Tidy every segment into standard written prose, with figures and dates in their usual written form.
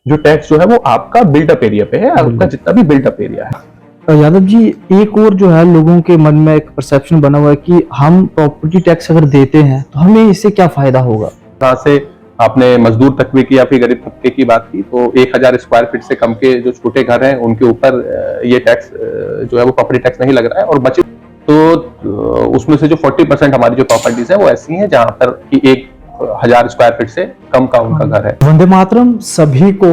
जो टैक्स जो है वो आपका बिल्टअप एरिया पे है, आपका जितना भी बिल्टअप एरिया है। यादव जी, एक और जो है लोगों के मन में एक परसेप्शन बना हुआ है कि हम प्रॉपर्टी टैक्स अगर देते हैं तो हमें इससे क्या फायदा होगा। यहाँ से आपने मजदूर तबके की या फिर गरीब तबके की बात की, तो 1000 स्क्वायर फीट से कम के जो छोटे घर हैं उनके ऊपर ये टैक्स जो है वो प्रॉपर्टी टैक्स नहीं लग रहा है। और बचे तो उसमें से जो 40% हमारी जो प्रॉपर्टीज है वो ऐसी हैं जहां पर कि 1000 स्क्वायर फीट से कम का उनका घर है। वंदे मातरम सभी को।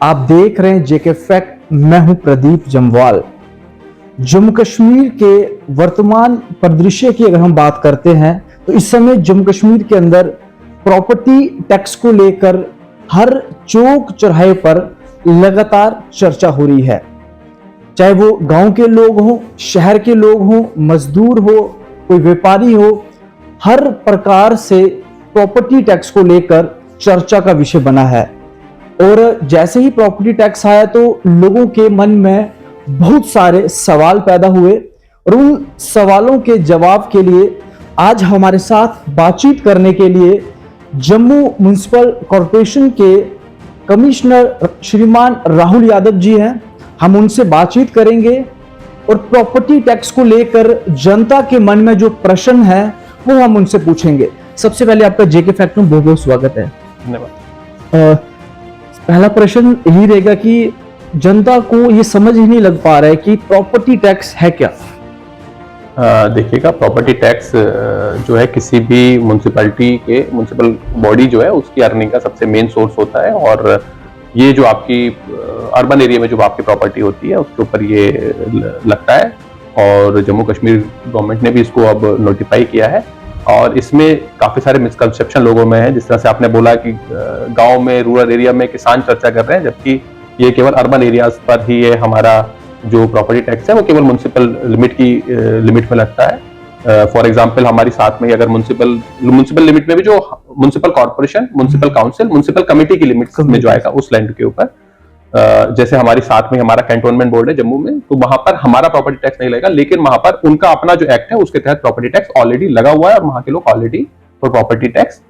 आप देख रहे हैं जेके फैक्ट। मैं हूं प्रदीप जम्वाल। जम्मू कश्मीर के वर्तमान परिदृश्य की अगर हम बात करते हैं तो इस समय जम्मू कश्मीर के अंदर प्रॉपर्टी टैक्स को लेकर हर चौक चौराहे पर लगातार चर्चा हो रही है। चाहे वो गांव के लोग हों, शहर के लोग हों, मजदूर हो, कोई व्यापारी हो, हर प्रकार से प्रॉपर्टी टैक्स को लेकर चर्चा का विषय बना है। और जैसे ही प्रॉपर्टी टैक्स आया तो लोगों के मन में बहुत सारे सवाल पैदा हुए और उन सवालों के जवाब के लिए आज हमारे साथ बातचीत करने के लिए जम्मू म्युनिसिपल कॉरपोरेशन के कमिश्नर श्रीमान राहुल यादव जी हैं। हम उनसे बातचीत करेंगे और प्रॉपर्टी टैक्स को लेकर जनता के मन में जो प्रश्न है वो हम उनसे पूछेंगे। सबसे पहले आपका जेके फैक्ट में बहुत बहुत स्वागत है। धन्यवाद। पहला प्रश्न यही रहेगा कि जनता को ये समझ ही नहीं लग पा रहा है कि प्रॉपर्टी टैक्स है क्या। देखिएगा, प्रॉपर्टी टैक्स जो है किसी भी म्युनिसिपल बॉडी जो है उसकी अर्निंग का सबसे मेन सोर्स होता है। और ये जो आपकी अर्बन एरिया में जो आपकी प्रॉपर्टी होती है उसके ऊपर ये लगता है। और जम्मू कश्मीर गवर्नमेंट ने भी इसको अब नोटिफाई किया है। और इसमें काफी सारे मिसकंसेप्शन लोगों में है। जिस तरह से आपने बोला कि गांव में, रूरल एरिया में किसान चर्चा कर रहे हैं, जबकि ये केवल अर्बन एरियाज पर ही ये हमारा जो प्रॉपर्टी टैक्स है वो केवल म्युनिसिपल लिमिट में लगता है। फॉर एग्जांपल हमारी साथ में ही अगर म्युनिसिपल लिमिट में भी जो municipal corporation, municipal council, municipal committee की लिमिट्स में जो आएगा उस लैंड के ऊपर, जैसे हमारी साथ में हमारा कैंटोनमेंट बोर्ड है जम्मू में, तो वहां पर हमारा प्रॉपर्टी टैक्स नहीं लगेगा, लेकिन वहां पर उनका अपना जो एक्ट है उसके तहत प्रॉपर्टी टैक्स ऑलरेडी लगा हुआ है और वहां के लोग ऑलरेडी प्रॉपर्टी टैक्स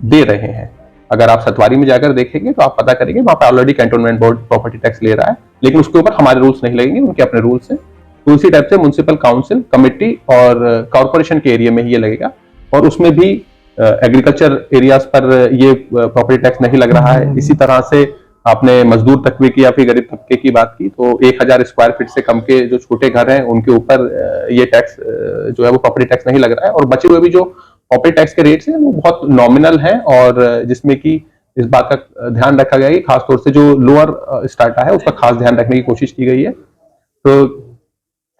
दे रहे हैं। अगर आप सतवारी में जाकर देखेंगे तो आप पता करेंगे वहां पर already cantonment board property tax ले रहा है, लेकिन उसके ऊपर हमारे रूल्स नहीं लगेंगे, उनके अपने रूल्स हैं। तो इसी टाइप से म्युनिसिपल काउंसिल, कमेटी और कॉर्पोरेशन के एरिया में ही ये लगेगा। और उसमें भी एग्रीकल्चर एरियाज पर ये प्रॉपर्टी टैक्स नहीं लग रहा है। इसी तरह से आपने मजदूर तबके की या फिर गरीब तबके की बात की, तो 1000 स्क्वायर फीट से कम के जो छोटे घर हैं उनके ऊपर ये टैक्स जो है वो प्रॉपर्टी टैक्स नहीं लग रहा है। और बचे हुए भी जो प्रॉपर्टी टैक्स के रेट्स हैं वो बहुत नॉमिनल हैं, और जिसमें कि इस बात का ध्यान रखा गया है कि खासतौर से जो लोअर स्टार्टा है उसका खास ध्यान रखने की कोशिश की गई है। तो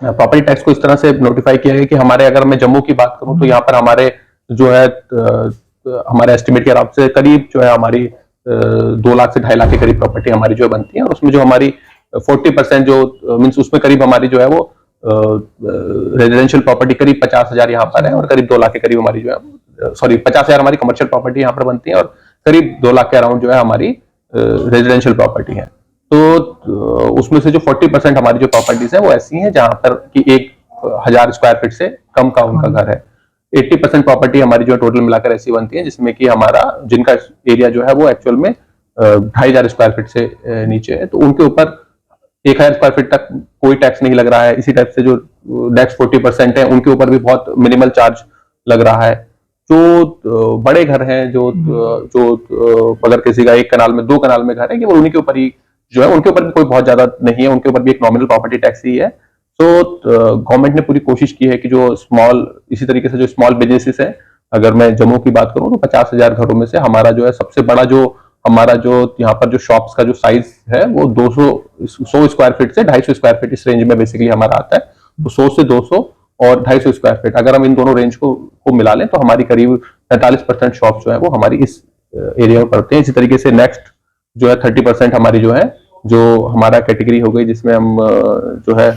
प्रॉपर्टी टैक्स को इस तरह से नोटिफाई किया गया कि हमारे, अगर मैं जम्मू की बात करूं तो यहाँ पर हमारे जो है हमारे एस्टिमेट के हिसाब से करीब जो है हमारी 2 लाख से 2.5 लाख के करीब प्रॉपर्टी हमारी जो बनती है। और उसमें जो हमारी 40% जो मीन्स उसमें करीब हमारी जो है वो रेजिडेंशियल प्रॉपर्टी करीब 50,000 यहाँ पर है, और करीब 2 लाख के करीब हमारी जो है, सॉरी 50,000 हमारी कमर्शियल प्रॉपर्टी यहाँ पर बनती है, और करीब 2 लाख के अराउंड जो है हमारी रेजिडेंशियल प्रॉपर्टी है। तो उसमें से जो 40% हमारी जो प्रॉपर्टीज है वो ऐसी हैं जहां पर कि 1000 स्क्वायर फीट से कम का उनका घर है। 80% प्रॉपर्टी हमारी जो टोटल मिलाकर ऐसी बनती है जिसमें कि हमारा जिनका एरिया जो है वो एक्चुअल में 2500 स्क्वायर फीट से नीचे है, तो उनके ऊपर 1000 स्क्वायर फीट तक कोई टैक्स नहीं लग रहा है। इसी टाइप से जो नेक्स्ट 40% है उनके ऊपर भी बहुत मिनिमल चार्ज लग रहा है। जो बड़े घर हैं, जो अगर किसी का 1 कनाल में 2 कनाल में घर है, केवल उन्हीं के ऊपर ही जो है, उनके ऊपर भी कोई बहुत ज्यादा नहीं है, उनके ऊपर भी एक नॉमिनल प्रॉपर्टी टैक्स ही है। तो गवर्नमेंट ने पूरी कोशिश की है कि जो स्मॉल, इसी तरीके से जो स्मॉल बिजनेसेस हैं, अगर मैं जम्मू की बात करूं तो 50,000 घरों में से हमारा जो है सबसे बड़ा जो हमारा जो यहाँ पर जो शॉप्स का जो साइज है वो 100 स्क्वायर फीट से 250 स्क्वायर फीट इस रेंज में बेसिकली हमारा आता है। तो 100 से 200 और 250 स्क्वायर फीट, अगर हम इन दोनों रेंज को मिला लें तो हमारी करीब 45% शॉप जो है वो हमारी इस एरिया में पड़ते हैं। इसी तरीके से नेक्स्ट जो है 30% हमारी जो है, जो हमारा कैटेगरी हो गई जिसमें हम जो है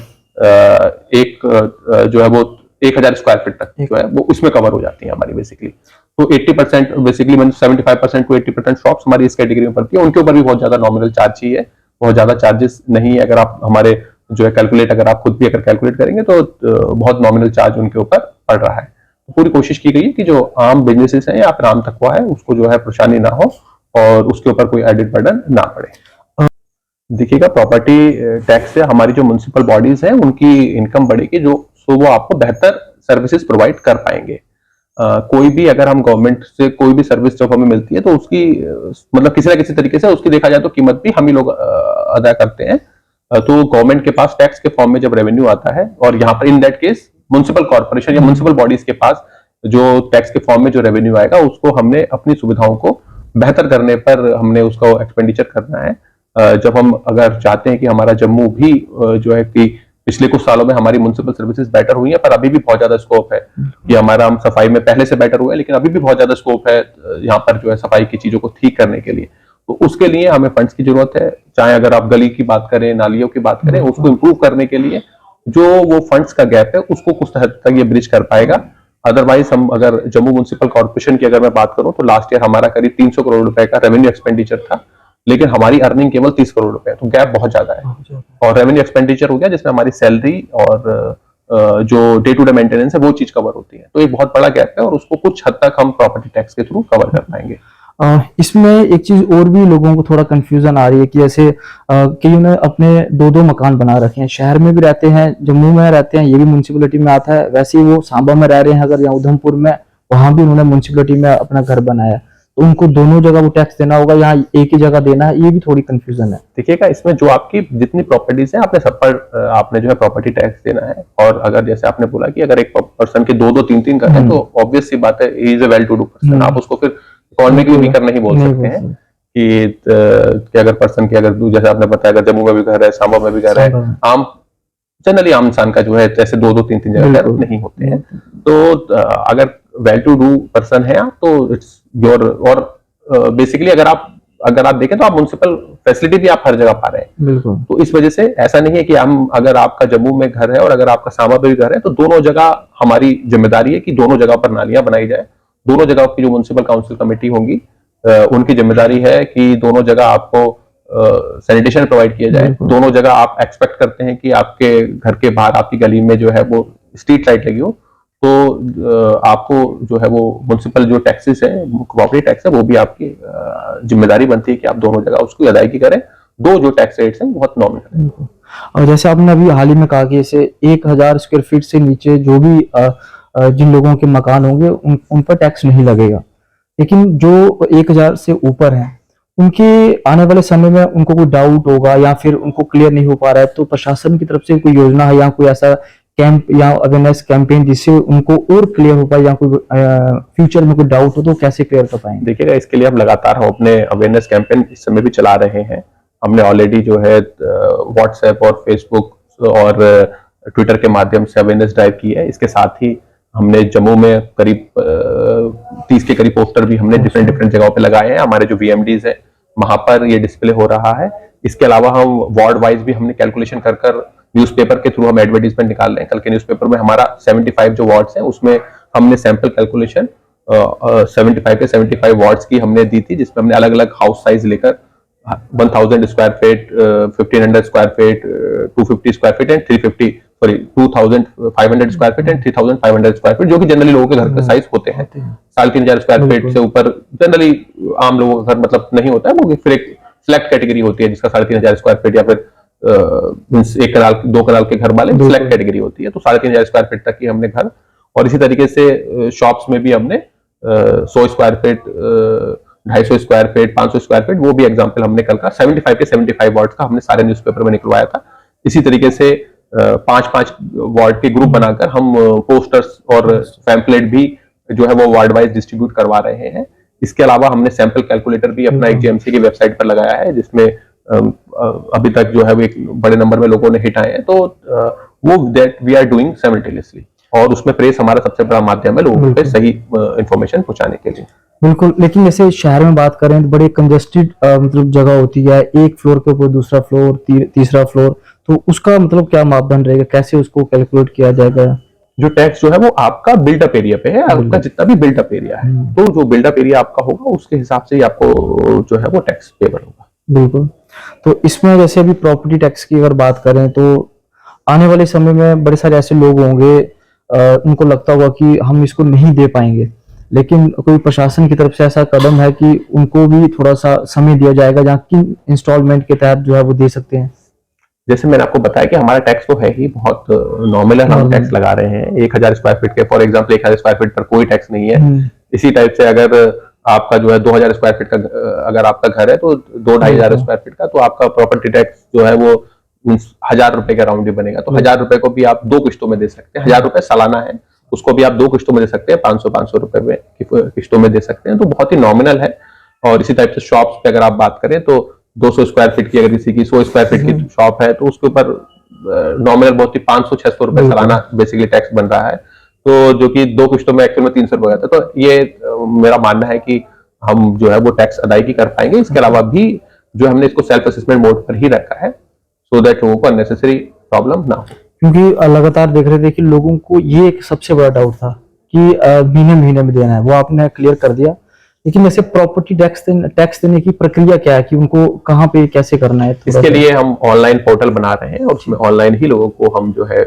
जो है वो 1000 स्क्वायर फीट तक जो है वो उसमें कवर हो जाती है हमारी बेसिकली। तो 80% बेसिकली 75% टू 80% शॉप्स हमारी इस कैटेगरी में पड़ती है। उनके ऊपर भी बहुत ज्यादा नॉमिनल चार्ज ही है, बहुत ज्यादा चार्जेस नहीं है। अगर आप हमारे जो है कैलकुलेट, अगर आप खुद भी अगर कैलकुलेट करेंगे तो बहुत नॉमिनल चार्ज उनके ऊपर पड़ रहा है। तो पूरी कोशिश की गई है कि जो आम बिजनेसेस हैं या फिर आम तकवा है उसको जो है परेशानी ना हो और उसके ऊपर कोई एडिड बर्डन ना पड़े। देखिएगा, प्रॉपर्टी टैक्स से हमारी जो म्युनिसिपल बॉडीज हैं उनकी इनकम बढ़ेगी, जो वो आपको बेहतर सर्विसेज प्रोवाइड कर पाएंगे। कोई भी अगर हम गवर्नमेंट से कोई भी सर्विस जब हमें मिलती है तो उसकी मतलब किसी ना किसी तरीके से उसकी देखा जाए तो कीमत भी हम ही लोग अदा करते हैं। तो गवर्नमेंट के पास टैक्स के फॉर्म में जब रेवेन्यू आता है, और यहाँ पर in that case municipal corporation या म्युनिसिपल बॉडीज के पास जो टैक्स के फॉर्म में जो रेवेन्यू आएगा उसको हमने अपनी सुविधाओं को बेहतर करने पर हमने उसका एक्सपेंडिचर करना है। जब हम अगर चाहते हैं कि हमारा जम्मू भी जो है कि पिछले कुछ सालों में हमारी म्युनिसिपल सर्विसेज बेटर हुई है, पर अभी भी बहुत ज्यादा स्कोप है कि हमारा हम सफाई में पहले से बेटर हुआ है, लेकिन अभी भी बहुत ज्यादा स्कोप है यहाँ पर जो है सफाई की चीजों को ठीक करने के लिए। तो उसके लिए हमें फंड्स की जरूरत है, चाहे अगर आप गली की बात करें, नालियों की बात करें, उसको इम्प्रूव करने के लिए जो वो फंड्स का गैप है उसको कुछ हद तक ये ब्रिज कर पाएगा। अदरवाइज हम अगर जम्मू म्युनिसिपल कॉर्पोरेशन की अगर मैं बात करूं तो लास्ट ईयर हमारा करीब 300 करोड़ रुपए का रेवेन्यू एक्सपेंडिचर था, लेकिन हमारी अर्निंग केवल 30 करोड़ रुपए, तो गैप बहुत ज्यादा है। और रेवेन्यू एक्सपेंडिचर हो गया जिसमें हमारी सैलरी और जो डे टू डे मेंटेनेंस है वो चीज कवर होती है, तो एक बहुत बड़ा गैप है और उसको कुछ हद तक हम प्रॉपर्टी टैक्स के थ्रू कवर कर पाएंगे। इसमें एक चीज और भी लोगों को थोड़ा कंफ्यूजन आ रही है कि जैसे कई ने अपने दो दो मकान बना रखे हैं, शहर में भी रहते हैं, जम्मू में रहते हैं, ये भी म्युनिसिपैलिटी में आता है, वैसे ही वो सांबा में रह रहे हैं अगर, या उधमपुर में, वहां भी उन्होंने म्युनिसिपैलिटी में अपना घर बनाया, तो उनको दोनों जगह वो टैक्स देना होगा, यहाँ एक ही जगह देना है, ये भी थोड़ी कंफ्यूजन है। देखिएगा, इसमें जो आपकी जितनी प्रॉपर्टीज है आपने सब पर आपने जो है प्रॉपर्टी टैक्स देना है। और अगर जैसे आपने बोला कि अगर एक पर्सन के दो दो तीन तीन घर है तो ऑब्वियस सी बात है, he is a well to do person, आप उसको फिर इकोनॉमिकली वीकर नहीं बोल सकते हैं कि अगर पर्सन की अगर जैसे आपने बताया अगर जम्मू में भी घर है, सांबा में भी घर है, आम जनरली आम इंसान का जो है ऐसे दो दो तीन तीन जगह घर नहीं होते हैं। तो अगर वेल टू डू पर्सन है आप तो इट्स योर, और बेसिकली अगर आप देखें तो आप म्युनिसिपल फैसिलिटी भी आप हर जगह पा रहे हैं। बिल्कुल। तो इस वजह से ऐसा नहीं है कि हम अगर आपका जम्मू में घर है और अगर आपका सांबा में भी घर है तो दोनों जगह हमारी जिम्मेदारी है कि दोनों जगह पर नालियां बनाई जाए। दोनों जगह की जो म्युनिसिपल काउंसिल कमेटी होंगी उनकी जिम्मेदारी है कि दोनों जगह आपको सैनिटेशन प्रोवाइड किया जाए। दोनों जगह आप एक्सपेक्ट करते हैं कि आपके घर के बाहर आपकी गली में जो है वो स्ट्रीट लाइट लगी हो, तो आपको जो है वो म्युनिसिपल जो टैक्सेस है, प्रॉपर्टी टैक्स है, वो भी आपकी जिम्मेदारी बनती है कि आप दोनों जगह उसकी अदायगी करें। दो जो टैक्स रेट्स हैं बहुत नॉमिनल है। और जैसे आपने अभी हाल ही में कहा कि जैसे 1000 स्क्वायर फीट से नीचे जो भी जिन लोगों के मकान होंगे उन पर टैक्स नहीं लगेगा, लेकिन जो 1000 से ऊपर है उनके आने वाले समय में उनको कोई डाउट होगा या फिर उनको क्लियर नहीं हो पा रहा है, तो प्रशासन की तरफ से कोई योजना है या कोई ऐसा कैंप या अवेयरनेस कैंपेन जिससे उनको और क्लियर हो पाए, या कोई फ्यूचर में कोई डाउट हो तो कैसे क्लियर कर पाएंगे? देखिएगा, इसके लिए हम लगातार हम अपने अवेयरनेस कैंपेन इस समय भी चला रहे हैं। हमने ऑलरेडी जो है व्हाट्सएप और फेसबुक और ट्विटर के माध्यम से अवेयरनेस ड्राइव की है। इसके साथ ही हमने जम्मू में करीब 30 के करीब पोस्टर भी हमने डिफरेंट जगहों पे लगाए हैं। हमारे जो VMDs है वहां पर ये डिस्प्ले हो रहा है। इसके अलावा हम वार्ड वाइज भी हमने कैलकुलेशन कर न्यूज़पेपर के थ्रू हम एडवर्टीजमेंट निकाल रहे हैं। कल के न्यूज़पेपर में हमारा 75 जो वार्ड्स हैं उसमें हमने सैंपल कैलकुलेशन 75 के 75 वार्ड्स की हमने दी थी, जिसमें हमने अलग अलग हाउस साइज लेकर 1000 square feet, 1500 square feet, 250 square feet and 2500 square feet and 3500 square feet, जो कि जनरली लोगों के घर के साइज होते हैं। 3500 स्क्वायर फीट से ऊपर जनरली आम लोगों का घर मतलब नहीं होता है, वो फिर एक सिलेक्ट कैटेगरी होती है जिसका 3500 स्क्वायर फीट या फिर एक कनाल दो कनाल के घर वाले सिलेक्ट कैटेगरी होती है। तो 3500 स्क्वायर फीट तक की हमने घर, और इसी तरीके से शॉप्स में भी हमने 100 square feet, 250 square feet, 500 square feet, वो भी एग्जांपल हमने कल का 75 के 75 वार्ड का हमने सारे न्यूज़पेपर में निकलवाया था। इसी तरीके से 5-5 वार्ड के ग्रुप बनाकर हम पोस्टर्स और पैम्फलेट भी जो है वो वार्ड वाइज डिस्ट्रीब्यूट करवा रहे हैं। इसके अलावा हमने सैंपल कैलकुलेटर भी अपना एक GMC की वेबसाइट पर लगाया है, जिसमें अभी तक जो है वो एक बड़े नंबर में लोगों ने हिट आए हैं। तो वो that we are doing simultaneously, और उसमें प्रेस हमारा सबसे बड़ा माध्यम है लोगों पे सही इंफॉर्मेशन पहुंचाने के लिए। बिल्कुल, लेकिन जैसे शहर में बात करें तो बड़ी कंजेस्टेड मतलब जगह होती है, एक फ्लोर के ऊपर दूसरा फ्लोर, तीसरा फ्लोर, तो उसका मतलब क्या मापदंड रहेगा, कैसे उसको कैलकुलेट किया जाएगा? जो टैक्स जो है वो आपका बिल्डअप एरिया पे है, आपका जितना भी बिल्डअप एरिया है, तो जो बिल्डअप एरिया आपका होगा उसके हिसाब से ही आपको जो है वो टैक्स पेबल होगा। बिल्कुल। तो इसमें जैसे अभी प्रॉपर्टी टैक्स की अगर बात करें तो आने वाले समय में बड़े सारे ऐसे लोग होंगे, उनको लगता होगा कि हम इसको नहीं दे पाएंगे, लेकिन कोई प्रशासन की तरफ से ऐसा कदम है कि उनको भी थोड़ा सा समय दिया जाएगा जहाँ किन इंस्टॉलमेंट के तहत जो है वो दे सकते हैं? जैसे मैंने आपको बताया कि हमारा टैक्स तो है ही बहुत नॉमिनल, हम टैक्स लगा रहे हैं 1000 स्क्वायर फीट के, फॉर एग्जांपल 1000 स्क्वायर फीट पर कोई टैक्स नहीं है। इसी टाइप से अगर आपका जो है 2000 स्क्वायर फीट का अगर आपका घर है तो 2-2,500 स्क्वायर फीट का, तो आपका प्रॉपर्टी टैक्स जो है वो 1000 रुपए का राउंड ही बनेगा। तो 1000 रुपए को भी आप 2 किस्तों में दे सकते हैं। 1000 रुपए सालाना है, उसको भी आप 2 किस्तों में दे सकते हैं, 500-500 रुपए में किस्तों में दे सकते हैं। तो बहुत ही नॉमिनल है। और इसी टाइप से शॉप्स पे अगर आप बात करें तो 200 स्क्वायर फीट की अगर किसी की 100 स्क्वायर फीट की शॉप है तो उसके ऊपर नॉमिनल बहुत ही 500-600 रुपए सालाना बेसिकली टैक्स बन रहा है। तो जो कि 2 किस्तों में एक्चुअल में 300 रुपए आता है। तो ये मेरा मानना है कि हम जो है वो टैक्स अदायगी कर पाएंगे। इसके अलावा भी जो हमने इसको सेल्फ असेसमेंट मोड पर ही रखा है, सो दैट लोगों को अननेसेसरी प्रॉब्लम ना हो। क्योंकि लगातार देख रहे थे कि लोगों को ये एक सबसे बड़ा डाउट था कि महीने महीने में देना है, वो आपने क्लियर कर दिया। लेकिन जैसे प्रॉपर्टी टैक्स देने की प्रक्रिया क्या है कि उनको कहाँ पे कैसे करना है? इसके लिए हम ऑनलाइन पोर्टल बना रहे हैं और उसमें ऑनलाइन ही लोगों को हम जो है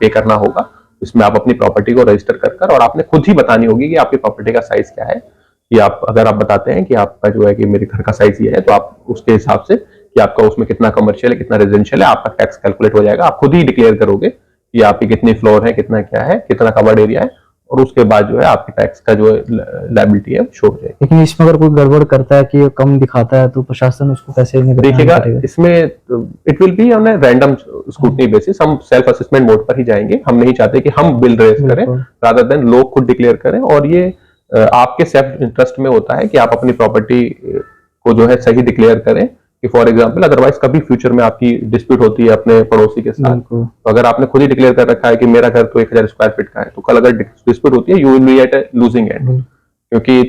पे करना होगा। इसमें आप अपनी प्रॉपर्टी को रजिस्टर कर और आपने खुद ही बतानी होगी कि आपकी प्रॉपर्टी का साइज क्या है। कि आप अगर आप बताते हैं कि आपका जो है कि मेरे घर का साइज ये है, तो आप उसके हिसाब से कि आपका उसमें कितना कमर्शियल है, कितना रेजिडेंशियल है, आपका टैक्स कैलकुलेट हो जाएगा। आप खुद ही डिक्लेयर करोगे कि आपकी कितनी फ्लोर है, कितना क्या है, कितना कवर्ड एरिया है, और उसके बाद जो है आपकी टैक्स का जो लायबिलिटी है शो हो जाएगी। लेकिन इसमें अगर कोई गड़बड़ करता है कि कम दिखाता है तो प्रशासन उसको कैसे देखिएगा? इसमें it will be on random scrutiny basis. हम सेल्फ असेसमेंट मोड पर ही जाएंगे। हम नहीं चाहते कि हम बिल रेज करें, रादर देन लोग खुद डिक्लेयर करें। और ये आपके सेल्फ इंटरेस्ट में होता है कि आप अपनी प्रॉपर्टी को जो है सही डिक्लेयर करें। कि फॉर एग्जांपल अदरवाइज कभी फ्यूचर में आपकी डिस्प्यूट होती है अपने पड़ोसी के साथ, तो अगर आपने खुद ही डिक्लेयर कर रखा है कि मेरा घर तो 1000 स्क्वायर फीट का है, तो कल अगर डिस्प्यूट होती है, you will be at a losing end. क्योंकि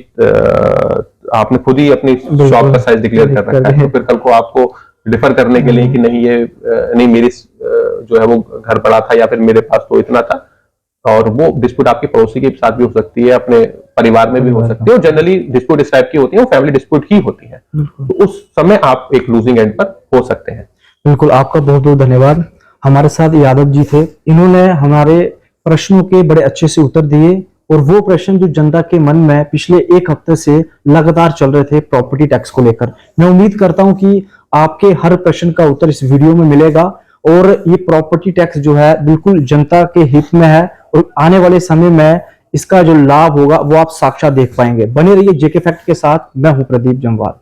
आपने खुद ही अपनी शॉप का साइज डिक्लेयर कर रखा है, तो फिर कल को आपको डिफर करने के लिए कि नहीं ये नहीं मेरी जो है वो घर बड़ा था या फिर मेरे पास तो इतना था, और वो डिस्प्यूट आपके पड़ोसी के साथ भी हो सकती है, अपने परिवार में भी हो सकती है। और जनरली डिस्प्यूट इस टाइप की होती है, वो फैमिली डिस्प्यूट ही होती है। तो उस समय आप एक लूजिंग एंड पर हो सकते हैं। बिल्कुल, आपका बहुत बहुत धन्यवाद। हमारे साथ यादव जी थे, इन्होंने हमारे प्रश्नों के बड़े अच्छे से उत्तर दिए, और वो प्रश्न जो जनता के मन में पिछले 1 हफ्ते से लगातार चल रहे थे प्रॉपर्टी टैक्स को लेकर, मैं उम्मीद करता हूं कि आपके हर प्रश्न का उत्तर इस वीडियो में मिलेगा। और ये प्रॉपर्टी टैक्स जो है बिल्कुल जनता के हित में है, और आने वाले समय में इसका जो लाभ होगा वो आप साक्षात देख पाएंगे। बने रहिए जेके फैक्ट के साथ। मैं हूं प्रदीप जम्वाल।